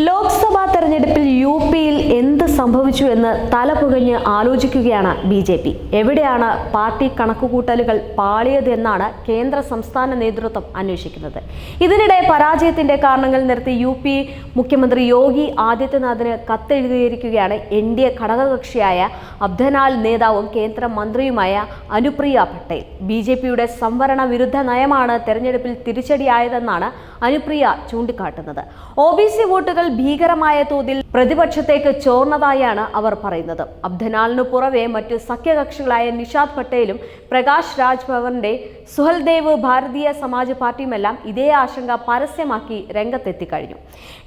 ലോക്സഭാ തെരഞ്ഞെടുപ്പിൽ യുപിയിൽ എന്ത് സംഭവിച്ചു എന്ന് തലപുകഞ്ഞ് ആലോചിക്കുകയാണ് ബി.ജെ.പി. എവിടെയാണ് പാർട്ടി കണക്കുകൂട്ടലുകൾ പാളിയതെന്നാണ് കേന്ദ്ര സംസ്ഥാന നേതൃത്വം അന്വേഷിക്കുന്നത്. ഇതിനിടെ പരാജയത്തിന്റെ കാരണങ്ങൾ നിർത്തി യു.പി. മുഖ്യമന്ത്രി യോഗി ആദിത്യനാഥിന് കത്തെഴുതിയിരിക്കുകയാണ് എൻ.ഡി.എ ഘടകകക്ഷിയായ അബ്ദനാൽ നേതാവും കേന്ദ്രമന്ത്രിയുമായ അനുപ്രിയ പട്ടേൽ. ബി.ജെ.പിയുടെ സംവരണ വിരുദ്ധ നയമാണ് തെരഞ്ഞെടുപ്പിൽ തിരിച്ചടിയായതെന്നാണ് അനുപ്രിയ ചൂണ്ടിക്കാട്ടുന്നത്. ഒ.ബി.സി വോട്ടുകൾ ഭീകരമായ തോതിൽ പ്രതിപക്ഷത്തേക്ക് ചോർന്നതായാണ് അവർ പറയുന്നത്. അബ്ദനാലിനു പുറമെ മറ്റു സഖ്യകക്ഷികളായ നിഷാദ് പട്ടേലും പ്രകാശ് രാജ് ഭവറിന്റെ സുഹൽദേവ് ഭാരതീയ സമാജ് പാർട്ടിയുമെല്ലാം ഇതേ ആശങ്ക പരസ്യമാക്കി രംഗത്തെത്തിക്കഴിഞ്ഞു.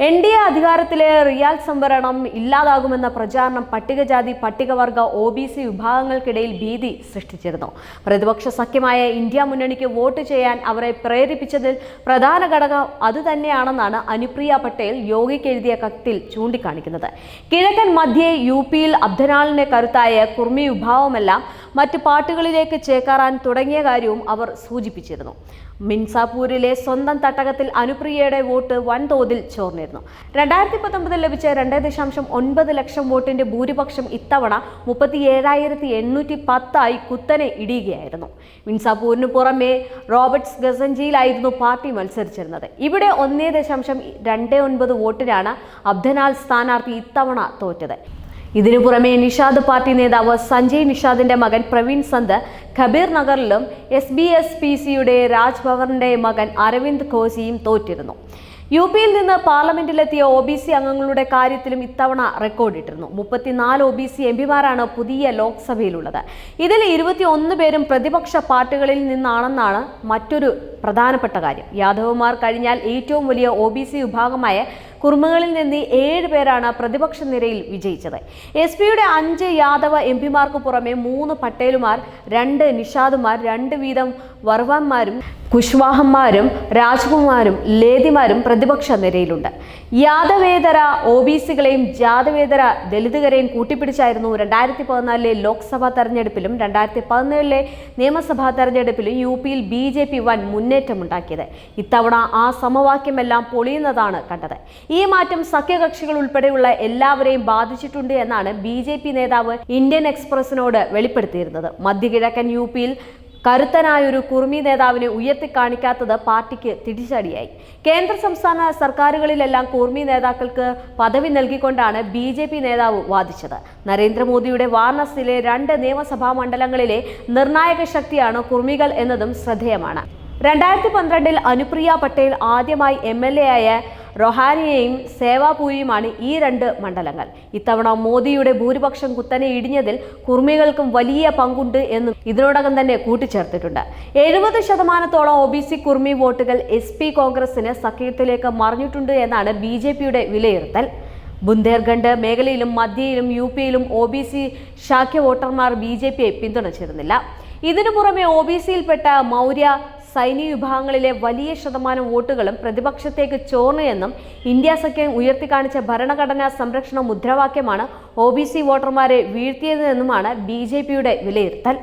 എൻ.ഡി.എ അധികാരത്തിലെ റിയാൽ സംവരണം ഇല്ലാതാകുമെന്ന പ്രചാരണം പട്ടികജാതി പട്ടികവർഗ ഒ.ബി.സി വിഭാഗങ്ങൾക്കിടയിൽ ഭീതി സൃഷ്ടിച്ചിരുന്നു. പ്രതിപക്ഷ സഖ്യമായ ഇന്ത്യ മുന്നണിക്ക് വോട്ട് ചെയ്യാൻ അവരെ പ്രേരിപ്പിച്ചതിൽ പ്രധാന ഘടകം അതുതന്നെയാണെന്നാണ് അനുപ്രിയ പട്ടേൽ യോഗിക്ക് എഴുതിയ കത്തിൽ ചൂണ്ടിക്കാണിക്കുന്നത്. കിഴക്കൻ മധ്യേ യു.പിയിൽ അബ്ദനാലിന്റെ കരുത്തായ കുർമി വിഭാഗമെല്ലാം മറ്റ് പാർട്ടികളിലേക്ക് ചേക്കാറാൻ തുടങ്ങിയ കാര്യവും അവർ സൂചിപ്പിച്ചിരുന്നു. മിൻസാപൂരിലെ സ്വന്തം തട്ടകത്തിൽ അനുപ്രിയയുടെ വോട്ട് വൻതോതിൽ ചോർന്നിരുന്നു. 2019 ലഭിച്ച 2.9 ലക്ഷം വോട്ടിന്റെ ഭൂരിപക്ഷം ഇത്തവണ 37,810 കുത്തനെ ഇടിയുകയായിരുന്നു. മിൻസാപൂരിന് പുറമെ റോബർട്ട്സ് ഗസൻജിയിലായിരുന്നു പാർട്ടി മത്സരിച്ചിരുന്നത്. ഇവിടെ 1.29 വോട്ടിനാണ് അബ്ദനാൽ സ്ഥാനാർത്ഥി ഇത്തവണ തോറ്റത്. ഇതിനു പുറമെ നിഷാദ് പാർട്ടി നേതാവ് സഞ്ജയ് നിഷാദിന്റെ മകൻ പ്രവീൺ സന്ത് ഖബീർ നഗറിലും SBSPCയുടെ രാജ് ഭവറിന്റെ മകൻ അരവിന്ദ് ഘോസിയും തോറ്റിരുന്നു. യു.പിയിൽ നിന്ന് പാർലമെന്റിലെത്തിയ ഒ.ബി.സി അംഗങ്ങളുടെ കാര്യത്തിലും ഇത്തവണ റെക്കോർഡിട്ടിരുന്നു. 34 ഒ.ബി.സി എംപിമാരാണ് പുതിയ ലോക്സഭയിലുള്ളത്. ഇതിൽ 21 പേരും പ്രതിപക്ഷ പാർട്ടികളിൽ നിന്നാണെന്നാണ് മറ്റൊരു പ്രധാനപ്പെട്ട കാര്യം. യാദവന്മാർ കഴിഞ്ഞാൽ ഏറ്റവും വലിയ ഒ.ബി.സി വിഭാഗമായ കുർമകളിൽ നിന്ന് 7 പേരാണ് പ്രതിപക്ഷ നിരയിൽ വിജയിച്ചത്. SP-യുടെ 5 യാദവ എംപിമാർക്ക് പുറമെ 3 പട്ടേലുമാർ, 2 നിഷാദുമാർ, 2 വീതം വർവാന്മാരും കുശ്വാഹന്മാരും രാജ്കുമാരും ലേദിമാരും പ്രതിപക്ഷ നിരയിലുണ്ട്. യാദവേതര ഒ.ബി.സികളെയും ജാതവേതര ദലിതുകരെയും കൂട്ടിപ്പിടിച്ചായിരുന്നു 2014 ലോക്സഭാ തെരഞ്ഞെടുപ്പിലും 2017 നിയമസഭാ തെരഞ്ഞെടുപ്പിലും യു.പിയിൽ ബി.ജെ.പി വൻ മുന്നേറ്റമുണ്ടാക്കിയത്. ഇത്തവണ ആ സമവാക്യമെല്ലാം പൊളിയുന്നതാണ് കണ്ടത്. ഈ മാറ്റം സഖ്യകക്ഷികൾ ഉൾപ്പെടെയുള്ള എല്ലാവരെയും ബാധിച്ചിട്ടുണ്ട് എന്നാണ് ബി.ജെ.പി നേതാവ് ഇന്ത്യൻ എക്സ്പ്രസിനോട് വെളിപ്പെടുത്തിയിരുന്നത്. മധ്യകിഴക്കൻ യു.പിയിൽ കരുത്തനായൊരു കുർമി നേതാവിനെ ഉയർത്തിക്കാണിക്കാത്തത് പാർട്ടിക്ക് തിരിച്ചടിയായി. കേന്ദ്ര സംസ്ഥാന സർക്കാരുകളിലെല്ലാം കുർമി നേതാക്കൾക്ക് പദവി നൽകിക്കൊണ്ടാണ് ബി.ജെ.പി നേതാവ് വാദിച്ചത്. നരേന്ദ്രമോദിയുടെ വാരണാസിയിലെ 2 നിയമസഭാ മണ്ഡലങ്ങളിലെ നിർണായക ശക്തിയാണ് കുർമികൾ എന്നതും ശ്രദ്ധേയമാണ്. 2012 അനുപ്രിയ പട്ടേൽ ആദ്യമായി MLA ആയ റൊഹാനിയെയും സേവാപൂരിയുമാണ് ഈ 2 മണ്ഡലങ്ങൾ. ഇത്തവണ മോദിയുടെ ഭൂരിപക്ഷം കുത്തനെ ഇടിഞ്ഞതിൽ കുർമികൾക്കും വലിയ പങ്കുണ്ട് എന്നും ഇതിനോടകം തന്നെ കൂട്ടിച്ചേർത്തിട്ടുണ്ട്. 70% ഒ.ബി.സി കുർമി വോട്ടുകൾ SP കോൺഗ്രസിന് സഖ്യത്തിലേക്ക് മറിഞ്ഞിട്ടുണ്ട് എന്നാണ് ബി.ജെ.പിയുടെ വിലയിരുത്തൽ. ബുന്ദേൽഖണ്ഡ് മേഖലയിലും മധ്യയിലും യു.പിയിലും ഒ.ബി.സി ശാക്യ വോട്ടർമാർ ബി.ജെ.പിയെ പിന്തുണച്ചിരുന്നില്ല. ഇതിനു പുറമെ ഒ.ബി.സിയിൽപ്പെട്ട മൗര്യ സൈനി വിഭാഗങ്ങളിലെ വലിയ ശതമാനം വോട്ടുകളും പ്രതിപക്ഷത്തേക്ക് ചോർന്നു എന്നും ഇന്ത്യ സഖ്യം ഉയർത്തിക്കാണിച്ച ഭരണഘടനാ സംരക്ഷണ മുദ്രാവാക്യമാണ് ഒ.ബി.സി വോട്ടർമാരെ വീഴ്ത്തിയതെന്നുമാണ് ബി.ജെ.പിയുടെ വിലയിരുത്തൽ.